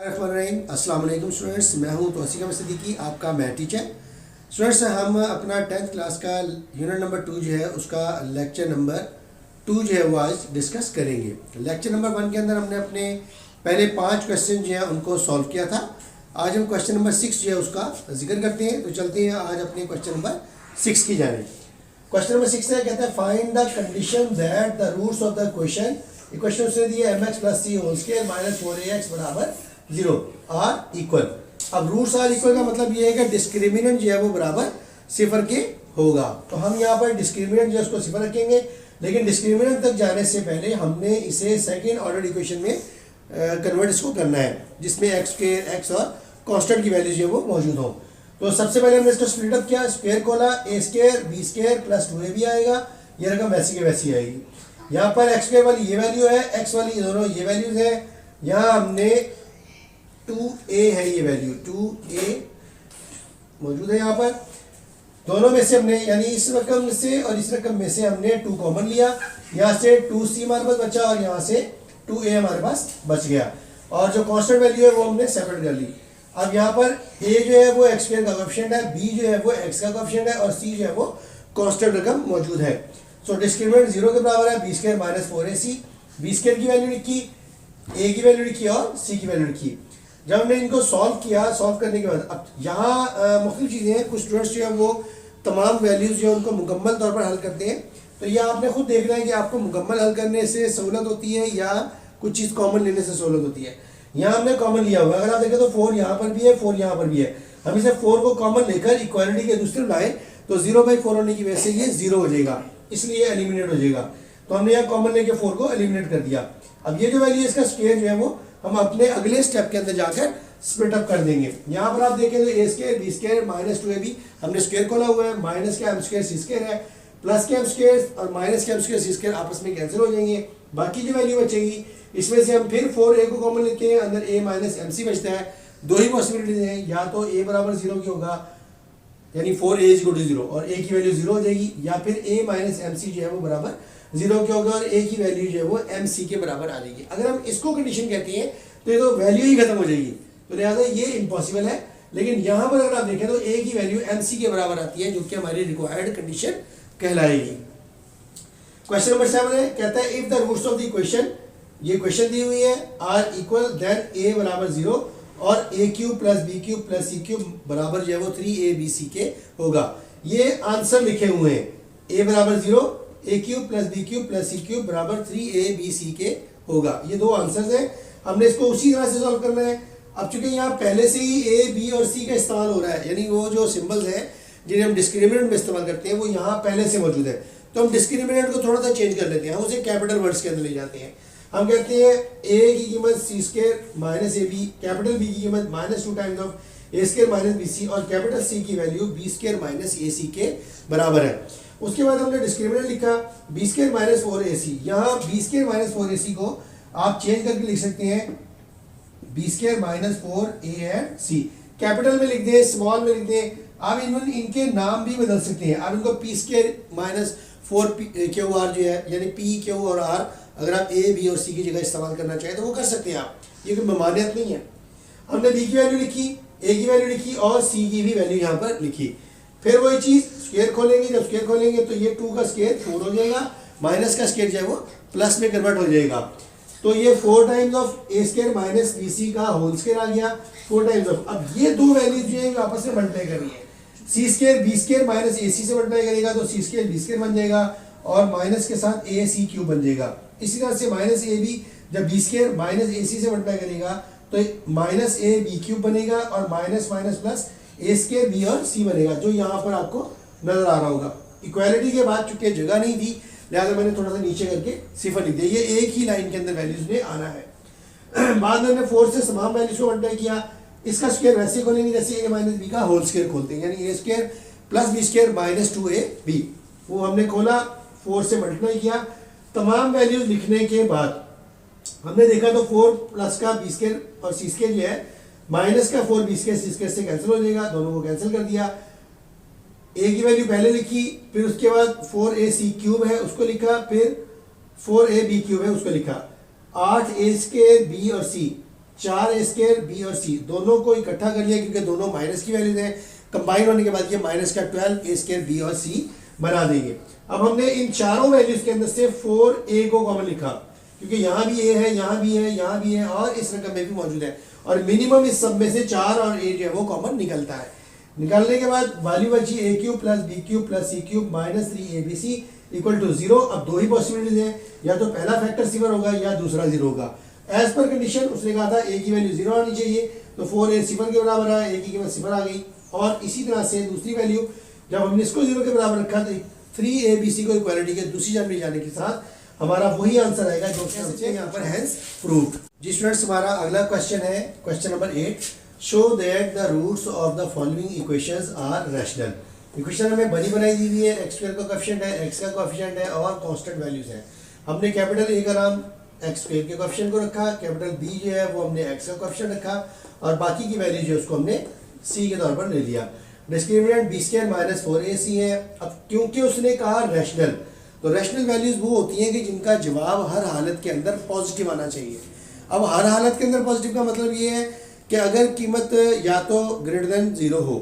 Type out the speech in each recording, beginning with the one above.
अस्सलाम वालेकुम स्टूडेंट्स, मैं हूं तौसीक अहमद सिद्दीकी, आपका मैथ टीचर। स्टूडेंट्स, हम अपना 10th क्लास का यूनिट नंबर 2 जो है उसका लेक्चर नंबर 2 जो है वो आज डिस्कस करेंगे। लेक्चर नंबर 1 के अंदर हमने अपने पहले 5 क्वेश्चन जो है उनको सॉल्व किया था। आज हम क्वेश्चन नंबर 6 जो है उसका जिक्र करते हैं। तो चलते हैं आज अपने क्वेश्चन नंबर 6 की जानिब। क्वेश्चन नंबर 6 है, कहता है find the condition that the roots of the question, question उसने दिया mx plus C whole square minus 4ax बराबर 0 आर इक्वल। अब रूट्स आर इक्वल का मतलब ये है कि डिस्क्रिमिनेंट जो है वो बराबर सिफर के होगा। तो हम यहाँ पर डिस्क्रिमिनेंट जो है उसको सिफर रखेंगे, लेकिन डिस्क्रिमिनेंट तक जाने से पहले हमने इसे सेकेंड ऑर्डर इक्वेशन में कन्वर्ट इसको करना है, जिसमें एक्स स्क्वायर एक्स और कांस्टेंट की वैल्यू जो है वो मौजूद हो। तो सबसे पहले हमने इसको स्प्लिट अप किया, स्क्वायर खोला, A square B square plus 2ab आएगा, ये रकम वैसी की वैसी आएगी। यहाँ पर एक्स स्क्वायर वाली ये वैल्यू है, एक्स वाली ये दोनों ये वैल्यूज है। यहाँ हमने 2a है, ये वैल्यू 2a मौजूद है यहाँ पर। दोनों में से हमने यानी इस रकम से और इस रकम में से हमने 2 कॉमन लिया, यहाँ से 2c हमारे पास बचा और यहाँ से 2a हमारे पास बच गया, और जो कांस्टेंट वैल्यू है वो हमने सेपरेट कर ली। अब यहाँ पर a जो है वो एक्स स्क्वायर का कोएफिशिएंट है, b जो है वो x का कोएफिशिएंट है और c जो है वो कांस्टेंट रकम मौजूद है। सो डिस्क्रिमिनेंट 0 के बराबर है, b square minus 4ac। b square की वैल्यू लिखी, a की वैल्यू लिखी और c की वैल्यू लिखी। जब हमने इनको सॉल्व किया, सॉल्व करने के बाद अब यहाँ मुख्तलिफ चीज़ें हैं। कुछ स्टूडेंट्स जो है वो तमाम वैल्यूज़ जो है उनको मुकम्मल तौर पर हल करते हैं। तो ये आपने खुद देखना है कि आपको मुकम्मल हल करने से सहूलत होती है या कुछ चीज़ कॉमन लेने से सहूलत होती है। यहाँ हमने कॉमन लिया हुआ है, अगर आप देखें तो 4 यहाँ पर भी है, 4 यहाँ पर भी है। हम इसे 4 को कॉमन लेकर इक्वालिटी के दूसरे लाए तो 0/4 होने की वजह से ये 0 हो जाएगा, इसलिए एलिमिनेट हो जाएगा। तो हमने यहाँ कॉमन लेके 4 को एलिमिनेट कर दिया। अब ये जो वैल्यू है इसका स्क्वायर जो है वो हम अपने अगले स्टेप के अंदर जाकर स्प्लिट अप कर देंगे। यहाँ पर आप देखें तो a square B square minus 2ab हमने स्क्वायर खोला हुआ है, माइनस के m स्क्वायर सी स्क्वायर है, प्लस के m स्क्वायर और माइनस के m स्क्वायर सी स्क्वायर आपस में कैंसिल हो जाएंगे। बाकी जो वैल्यू बचेगी इसमें से हम फिर 4a को कॉमन लेते हैं, अंदर a माइनस mc बचता है। दो ही पॉसिबिलिटीज हैं, या तो a बराबर 0 की होगा यानी 4a इज इक्वल टू 0 और a की वैल्यू 0 हो जाएगी, या फिर a माइनस mc जो है वो बराबर 0 के होगा और a की वैल्यू जो है वो mc के बराबर आ जाएगी। अगर हम इसको कंडीशन कहते हैं तो ये तो वैल्यू ही खत्म हो जाएगी, तो लिहाजा ये इम्पॉसिबल है। लेकिन यहाँ पर अगर आप देखें तो a की वैल्यू mc के बराबर आती है, जो कि हमारी रिक्वायर्ड कंडीशन कहलाएगी। क्वेश्चन नंबर 7 है, कहता है if the roots of the equation, ये क्वेश्चन दी हुई है, आर इक्वल देन a बराबर 0 और a cube plus b cube plus c cube बराबर जो है वो 3abc के होगा। ये आंसर लिखे हुए हैं, a बराबर 0, a cube plus b cube plus c cube बराबर 3abc के होगा। ये दो आंसर्स हैं, हमने इसको उसी तरह से सॉल्व करना है। अब चूंकि यहाँ पहले से ही a b और c का इस्तेमाल हो रहा है, यानी वो जो सिंबल्स हैं जिन्हें हम डिस्क्रिमिनेंट में इस्तेमाल करते हैं वो यहाँ पहले से मौजूद है, तो हम डिस्क्रिमिनेंट को थोड़ा सा चेंज कर लेते हैं, हम उसे कैपिटल वर्ड्स के अंदर ले जाते हैं। हम कहते हैं a की कीमत c square minus ab, capital b की कीमत minus 2 times of a square minus bc और कैपिटल c की value b square minus ac के बराबर है। उसके बाद हमने डिस्क्रिमिनेंट लिखा b स्क्वायर माइनस 4ac। यहाँ b स्क्वायर माइनस 4ac को आप चेंज करके लिख सकते हैं b square minus 4a and c, capital में लिख दें, स्मॉल में लिख दें। आप इनके नाम भी बदल सकते हैं। आप इनको p स्क्वायर माइनस 4qr जो है यानी p q और r अगर आप a b और c की जगह इस्तेमाल करना चाहें तो वो कर सकते हैं आप, ये कोई ममानियत नहीं है। हमने b की वैल्यू लिखी, a की वैल्यू लिखी और c की भी वैल्यू यहाँ पर लिखी। फिर वही चीज़ स्क्वायर खोलेंगे, जब स्क्वायर खोलेंगे तो ये 2 का स्क्वायर 4 हो जाएगा, माइनस का स्क्वायर जो है वो प्लस में कन्वर्ट हो जाएगा। तो ये 4 times of a square minus bc का होल स्क्वायर आ गया, 4 टाइम्स ऑफ। अब ये दो वैल्यूज जो है आपस में मल्टीप्लाई करनी है, c square b square minus ac से मल्टीप्लाई करेगा तो c स्क्वायर b स्क्वायर बन जाएगा और माइनस के साथ ac क्यूब बन जाएगा। इसी तरह से माइनस ab जब b स्क्वायर माइनस ac से मल्टीप्लाई करेगा तो माइनस a b क्यूब बनेगा और minus minus plus a square b और c बनेगा, जो यहाँ पर आपको नजर आ रहा होगा। इक्वालिटी के बाद चूंकि जगह नहीं थी लिहाजा मैंने थोड़ा सा नीचे करके सिफर लिख दिया, ये एक ही लाइन के अंदर वैल्यूज में आना है। बाद में हमने 4 से तमाम वैल्यूज को मल्टीप्लाई किया, इसका स्क्वायर वैसे खोलेंगे जैसे a माइनस b का होल स्क्वायर खोलते हैं, यानी a square plus b square minus 2ab, वो हमने खोला, 4 से मल्टीप्लाई किया। तमाम वैल्यूज लिखने के बाद हमने देखा तो 4 प्लस का b स्क्वायर और c स्क्वायर जो है माइनस का 4b स्क्वायर c स्क्वायर से कैंसिल हो जाएगा, दोनों को कैंसिल कर दिया। a की वैल्यू पहले लिखी, फिर उसके बाद 4ac क्यूब है उसको लिखा, फिर 4ab क्यूब है उसको लिखा, 8a स्क्वायर b और c 4 ए स्क्वायर बी और सी दोनों को इकट्ठा कर लिया क्योंकि दोनों माइनस की वैल्यूज हैं, कंबाइन होने के बाद ये माइनस का 12 ए स्क्वायर बी और सी बना देंगे। अब हमने इन चारों वैल्यूज के अंदर से 4a को कॉमन लिखा क्योंकि यहाँ भी a है, यहाँ भी है, यहाँ भी है और इस रकम में भी मौजूद है और मिनिमम इस सब में से 4 और a जो है वो कॉमन निकलता है। निकालने के बाद वैल्यू बची a cube plus B cube plus C cube minus 3abc equal to 0। अब दो ही पॉसिबिलिटीज हैं, या तो पहला फैक्टर सिफर होगा या दूसरा 0 होगा। एज पर कंडीशन उसने कहा था a की वैल्यू 0 आनी चाहिए, तो 4a सिफर के बराबर है, a की कीमत सिफर आ गई। और इसी तरह से दूसरी वैल्यू जब हमने इसको 0 के बराबर रखा तो 3abc को इक्वालिटी के दूसरी जानब ले जाने के साथ हमारा वही आंसर आएगा जो कि यहाँ पर हैंस प्रूव्ड। जी स्टूडेंट्स, हमारा अगला क्वेश्चन है question number 8। Show that the roots of the following equations are rational. Equation हमें बनी बनाई दी हुई है, एक्स स्क्वायर का कोएफिशिएंट है, एक्स का कोएफिशिएंट है और कांस्टेंट वैल्यूज हैं। हमने कैपिटल ए का नाम एक्स स्क्वायर के कोएफिशिएंट को रखा, कैपिटल बी जो है वो हमने एक्स का कोएफिशिएंट रखा और बाकी की वैल्यू जो है उसको हमने सी के तौर पर ले लिया। Discriminant B square minus 4ac है। अब क्योंकि उसने कहा रैशनल, तो रैशनल वैल्यूज वो होती हैं कि जिनका जवाब हर हालत के अंदर पॉजिटिव आना चाहिए। अब हर हालत के अंदर पॉजिटिव का मतलब ये है कि अगर कीमत या तो ग्रेटर देन 0 हो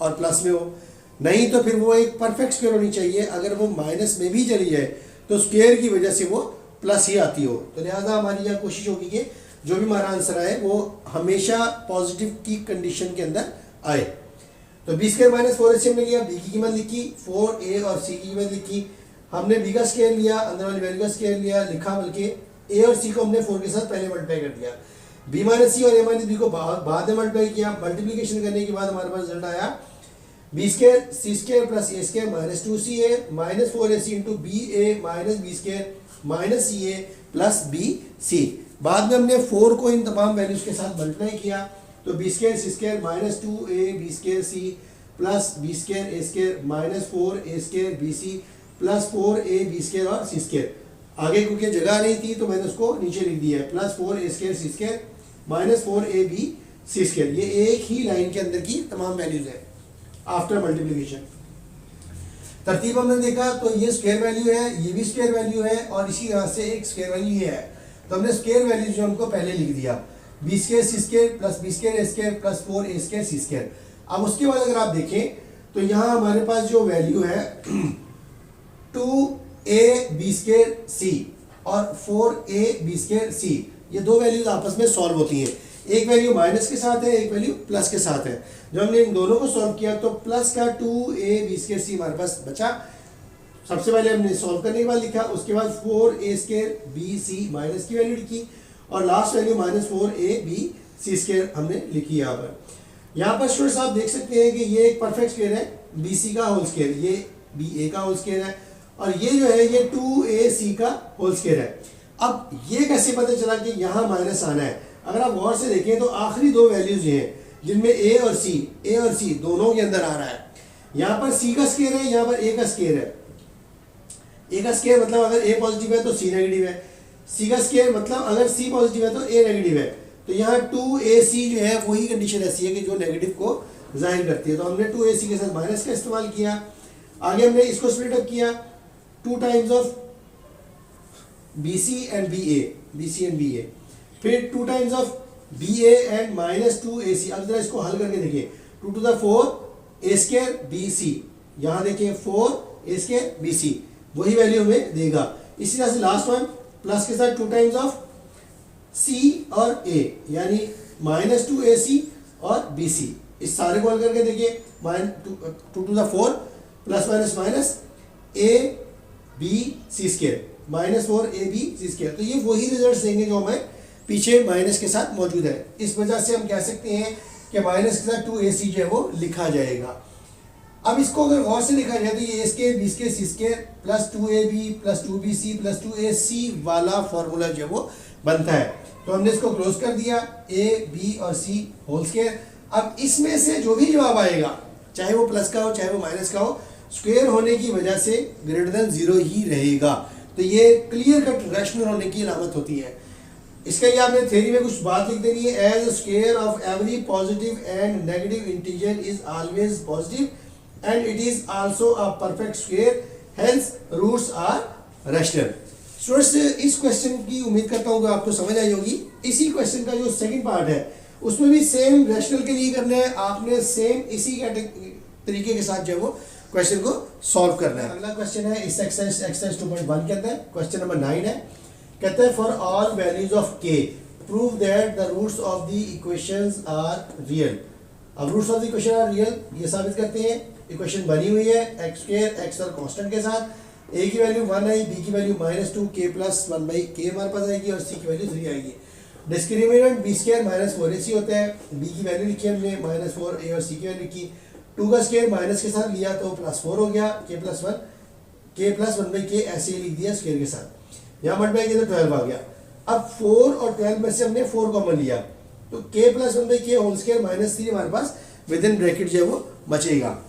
और प्लस में हो, नहीं तो फिर वो एक परफेक्ट स्क्वायर होनी चाहिए। अगर वो माइनस में भी चली जाए तो स्क्वायर की वजह से वो प्लस ही आती हो। तो लिहाजा हमारी यह कोशिश होगी कि जो भी हमारा आंसर आए वो हमेशा पॉजिटिव की कंडीशन के अंदर आए। तो बी स्क्वायर माइनस 4ac हमने लिया, बी की कीमत लिखी, 4a और c की कीमत लिखी। हमने बी का स्क्वायर लिया, अंदर वाली वैल्यू का स्क्वायर लिया, लिखा, बल्कि a और c को हमने 4 के साथ पहले मल्टीप्लाई कर दिया, b माइनस सी और a माइनस बी को बाद में मल्टीप्लाई किया। मल्टीप्लिकेशन करने के बाद हमारे पास रिजल्ट आया B square C square plus A square minus 2ca minus 4ac into B A minus B square minus C A plus B C. बाद में हमने 4 को इन तमाम वैल्यूज के साथ मल्टीप्लाई किया, तो B square C square minus 2a B square C plus B square A square minus 4a square B C plus 4a B square और सी स्क्वायर। आगे क्योंकि जगह नहीं थी तो मैंने उसको नीचे लिख दिया है, plus 4a square C square minus 4a B C square. ये एक ही लाइन के अंदर की तमाम वैल्यूज है आफ्टर मल्टीप्लिकेशन। तरतीब हमने देखा तो ये स्क्वायर वैल्यू है, ये भी स्क्वायर वैल्यू है और इसी तरह से एक स्क्वायर वैल्यू ये है, तो हमने स्क्वायर वैल्यू जो हमको पहले लिख दिया, B square C square plus B square A square plus 4a square C square. अब उसके बाद अगर आप देखें तो यहाँ हमारे पास जो वैल्यू है 2a बी स्क्वायर सी और 4a बी स्क्वायर सी, ये दो वैल्यूज आपस में सॉल्व होती हैं। एक वैल्यू माइनस के साथ है, एक वैल्यू प्लस के साथ है। जब हमने इन दोनों को सॉल्व किया तो प्लस का 2a बी स्क्वायर सी हमारे पास बचा। सबसे पहले हमने सॉल्व करने के बाद लिखा, उसके बाद 4a square B C minus की वैल्यू लिखी और last value minus 4a B C square हमने लिखी। यहाँ पर स्टूडेंट्स आप देख सकते हैं कि ये एक परफेक्ट स्क्वायर है, बी सी का होल स्क्वायर, ये बी ए का होल स्क्वायर है और ये जो है ये 2ac का होल स्क्वायर है। अब ये कैसे पता चला कि यहाँ माइनस आना है? अगर आप गौर से देखें तो आखिरी दो वैल्यूज हैं जिनमें a और c दोनों के अंदर आ रहा है। यहाँ पर c का स्क्वायर है, यहाँ पर a का स्क्वायर है। a का स्क्वायर मतलब अगर a पॉजिटिव है तो c नेगेटिव है, c का स्क्वायर मतलब अगर c पॉजिटिव है तो a नेगेटिव है। तो यहाँ 2ac जो है वही कंडीशन ऐसी है कि जो नेगेटिव को जाहिर करती है। तो हमने 2ac के साथ माइनस का इस्तेमाल किया। आगे हमने इसको स्प्लिट अप किया, 2 times of bc and ba, फिर 2 times of ba and minus 2ac। अब जरा इसको हल करके देखिए, 2 to the 4 a square bc, यहाँ देखिए 4 a स्क्वायर bc, वही वैल्यू हमें देगा। इसी तरह से लास्ट वन प्लस के साथ 2 टाइम्स ऑफ c और a, यानी माइनस 2ac और bc। इस सारे को हल करके देखिए, 2 to the 4 plus minus minus a b c square minus 4ab C square. तो ये वही रिजल्ट देंगे जो हमें पीछे माइनस के साथ मौजूद है। इस वजह से हम कह सकते हैं कि माइनस के साथ 2ac जो है वो लिखा जाएगा। अब इसको अगर गौर से लिखा जाए तो ये a square b square C square plus 2ab plus 2bc plus 2ac वाला फॉर्मूला जो है वो बनता है। तो हमने इसको क्लोज कर दिया, a b और c होल स्क्वायर। अब इसमें से जो भी जवाब आएगा, चाहे वो प्लस का हो चाहे वो माइनस का हो, स्क्वायर होने की वजह से ग्रेटर देन 0 ही रहेगा। तो ये क्लियर कट रैशनल होने की अलामत होती है। इसके लिए आपने थ्योरी में कुछ बात लिख देनी है, as square of every positive and negative integer is always positive and it is also a perfect square, hence roots are rational. Students इस क्वेश्चन की उम्मीद करता हूँ कि आपको समझ आई होगी। इसी क्वेश्चन का जो सेकंड पार्ट है उसमें भी सेम रैशनल के लिए करना है, आपने सेम इसी तरीके के साथ जो है वो क्वेश्चन को सॉल्व करना है। अगला क्वेश्चन है इस एक्सरसाइज 2.1 के अंदर, क्वेश्चन नंबर 9 है। कहते हैं for all values of K prove that the roots of the equations are real. अब roots of the equation are real ये साबित करते हैं। इक्वेशन बनी हुई है एक्स स्क्वायर एक्स और कांस्टेंट के साथ, ए की वैल्यू 1 आई, बी की वैल्यू -2, के प्लस 1/k हमारे पास आएगी और सी की वैल्यू 3 आएगी। डिस्क्रिमिनेंट बी स्क्वायर -4ac होता है, बी की वैल्यू लिखी हमने -4, ए और सी की वैल्यू लिखी। 2 का स्क्वायर माइनस के साथ लिया तो +4 हो गया, k + 1/k ऐसे ही लिख दिया स्क्वायर के साथ। यहाँ मल्टीप्लाई किया तो 12 आ गया। अब 4 और 12 में से हमने 4 कॉमन लिया तो k + 1/k होल स्क्वायर -3 हमारे पास विद इन ब्रैकेट जो है वो बचेगा।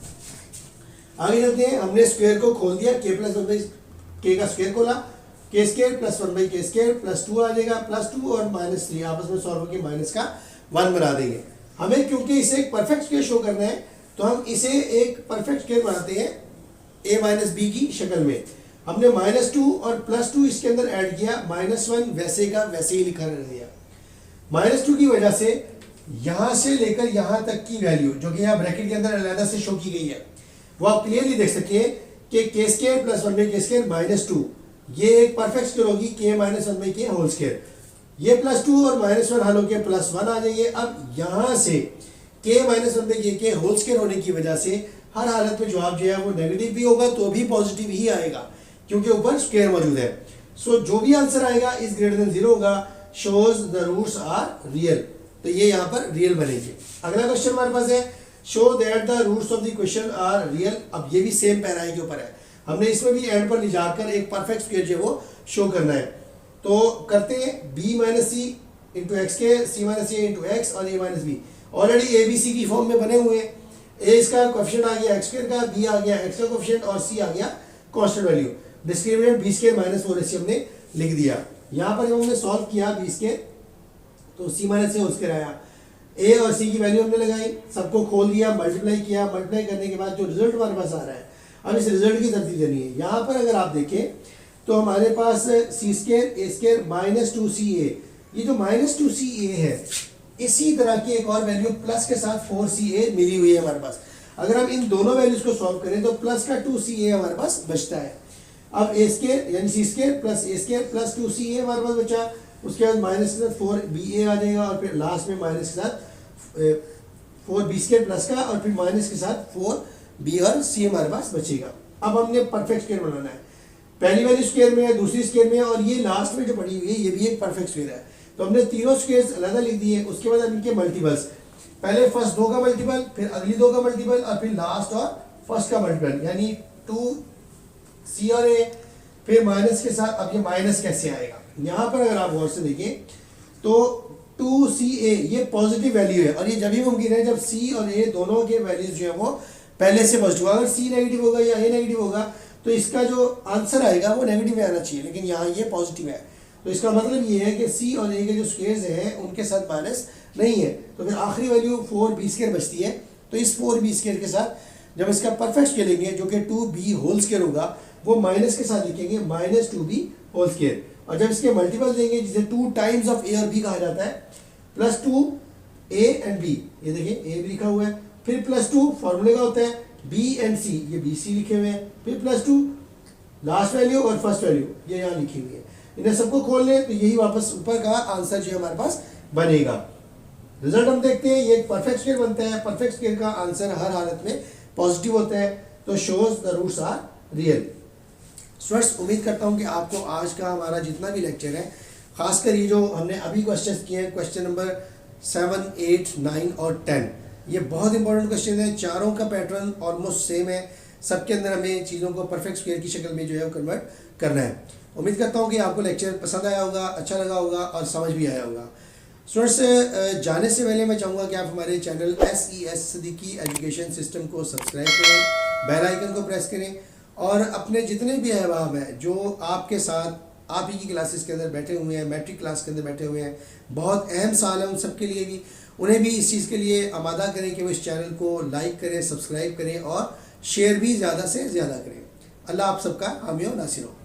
आगे चलते हैं, हमने स्क्वायर को खोल दिया, k + 1/k का स्क्वायर खोला, k स्क्वायर + 1/k स्क्वायर +2 आ जाएगा, +2 और -3 आपस में सॉल्व होकर माइनस का 1 बना देंगे। हमें क्योंकि इसे एक परफेक्ट स्क्वायर शो करना है तो हम इसे एक परफेक्ट स्क्वायर बनाते हैं a - b की शक्ल में। हमने -2 और +2 इसके अंदर ऐड किया, -1 वैसे का वैसे ही लिखा रह दिया। -2 की वजह से यहां से लेकर यहां तक की वैल्यू जो कि यहाँ ब्रैकेट के अंदर अलग से शो की गई है वो आप क्लियरली देख सकते हैं कि k स्क्वायर + 1/k स्क्वायर -2 ये एक परफेक्ट स्क्वायर होगी, k - 1/k होल स्क्वायर। ये +2 और -1 हल होकर +1 आ जाएंगे। अब यहां से k - 1/k होल स्क्वायर होने की वजह से हर हालत में जवाब जो है वो नेगेटिव भी होगा तो भी पॉजिटिव ही आएगा क्योंकि ऊपर स्क्वायर मौजूद है। सो जो भी आंसर आएगा इज ग्रेटर देन 0 होगा, shows the roots are real, तो ये यहाँ पर रियल बनेगी। अगला क्वेश्चन हमारे पास है show that the roots of the equation are real. अब ये भी सेम पैराई के ऊपर है, हमने इसमें भी एंड पर ले जाकर एक परफेक्ट स्क्वायर जो है वो शो करना है। तो करते हैं b - c इंटू एक्स के, c - a इंटू एक्स और a - b already A B C की फॉर्म में बने हुए हैं। ए इसका कोएफिशिएंट आ गया एक्स स्क्वायर का, बी आ गया एक्स का कोएफिशिएंट और सी आ गया constant value. Discriminant B square -4ac हमने लिख दिया। यहाँ पर जब हमने सॉल्व किया बी स्क्वायर तो c - a होल स्क्वायर आया, ए और सी की वैल्यू हमने लगाई, सबको खोल दिया, मल्टीप्लाई किया, मल्टीप्लाई करने के बाद जो रिजल्ट हमारे पास आ रहा है अब इस रिजल्ट की तरतीब देनी है। यहाँ पर अगर आप देखें तो हमारे पास सी स्क्वायर ए स्क्वायर -2ca, ये जो -2ca है इसी तरह की एक और वैल्यू प्लस के साथ 4ca मिली हुई है हमारे पास। अगर हम इन दोनों वैल्यूज को सॉल्व करें तो प्लस का 2ca हमारे पास बचता है। अब ए स्क्वायर यानी सी square plus A square plus 2ca हमारे पास बचा, उसके बाद माइनस के साथ 4ba आ जाएगा और फिर लास्ट में माइनस के साथ 4b स्क्वायर प्लस का और फिर माइनस के साथ 4b और c हमारे पास बचेगा। अब हमने परफेक्ट स्क्वायर बनाना है, पहली वैल्यू स्क्वायर में है, दूसरी स्क्वायर में है और ये लास्ट में जो पड़ी हुई है ये भी एक परफेक्ट स्क्वायर है। तो हमने तीनों स्क्वायर्स अलग लिख दिए। उसके बाद इनके मल्टीपल्स, पहले फर्स्ट 2 का मल्टीपल, फिर अगली 2 का मल्टीपल और फिर लास्ट और फर्स्ट का मल्टीपल यानी 2c और a, फिर माइनस के साथ। अब ये माइनस कैसे आएगा, यहाँ पर अगर आप गौर से देखें तो 2ca ये पॉजिटिव वैल्यू है और ये जब भी मुमकिन है जब c और a दोनों के वैल्यूज जो है वो पहले से पॉजिटिव। अगर c नेगेटिव होगा या a नेगेटिव होगा तो इसका जो आंसर आएगा वो नेगेटिव में आना चाहिए, लेकिन यहाँ ये पॉजिटिव है। तो इसका मतलब ये है कि c और a के जो स्क्वायर्स हैं उनके साथ माइनस नहीं है, तो फिर आखिरी वैल्यू 4b स्क्वायर बचती है। तो इस 4b स्क्वायर के साथ जब इसका परफेक्ट स्क्वायर लेंगे जो कि 2b होल स्क्वायर होगा वो माइनस के साथ लिखेंगे -2b होल स्क्वायर, और जब इसके मल्टीपल देंगे जिसे 2 टाइम्स ऑफ a और b कहा जाता है +2a एंड b, ये देखिए a भी लिखा हुआ है, फिर +2 फॉर्मूले का होता है b एंड c, ये bc लिखे हुए हैं, फिर +2 लास्ट वैल्यू और फर्स्ट वैल्यू ये यहाँ लिखी हुई है। इन्हें सबको खोल लें तो यही वापस ऊपर का आंसर जो है हमारे पास बनेगा। रिजल्ट हम देखते हैं, ये एक परफेक्ट स्क्वायर बनता है, परफेक्ट स्क्वायर का आंसर हर हालत में पॉजिटिव होता है, तो shows the roots are real. Students उम्मीद करता हूँ कि आपको आज का हमारा जितना भी लेक्चर है, खासकर ये जो हमने अभी क्वेश्चन किए हैं, क्वेश्चन नंबर 7, 8, 9 और 10, ये बहुत इंपॉर्टेंट क्वेश्चन है। चारों का पैटर्न ऑलमोस्ट सेम है, सबके अंदर हमें चीज़ों को परफेक्ट स्क्वायर की शक्ल में जो है वो कन्वर्ट करना है। उम्मीद करता हूँ कि आपको लेक्चर पसंद आया होगा, अच्छा लगा होगा और समझ भी आया होगा। स्टूडेंट्स जाने से पहले मैं चाहूँगा कि आप हमारे channel SES Siddiqui education system को सब्सक्राइब करें, बेल आइकन को प्रेस करें और अपने जितने भी अहबाब हैं जो आपके साथ आप ही की क्लासेस के अंदर बैठे हुए हैं, मैट्रिक क्लास के अंदर बैठे हुए हैं, बहुत अहम साल है उन सब के लिए भी, उन्हें भी इस चीज़ के लिए आमादा करें कि वो इस चैनल को लाइक करें, सब्सक्राइब करें और शेयर भी ज़्यादा से ज़्यादा करें। अल्लाह आप सबका हामी और नासिर हो।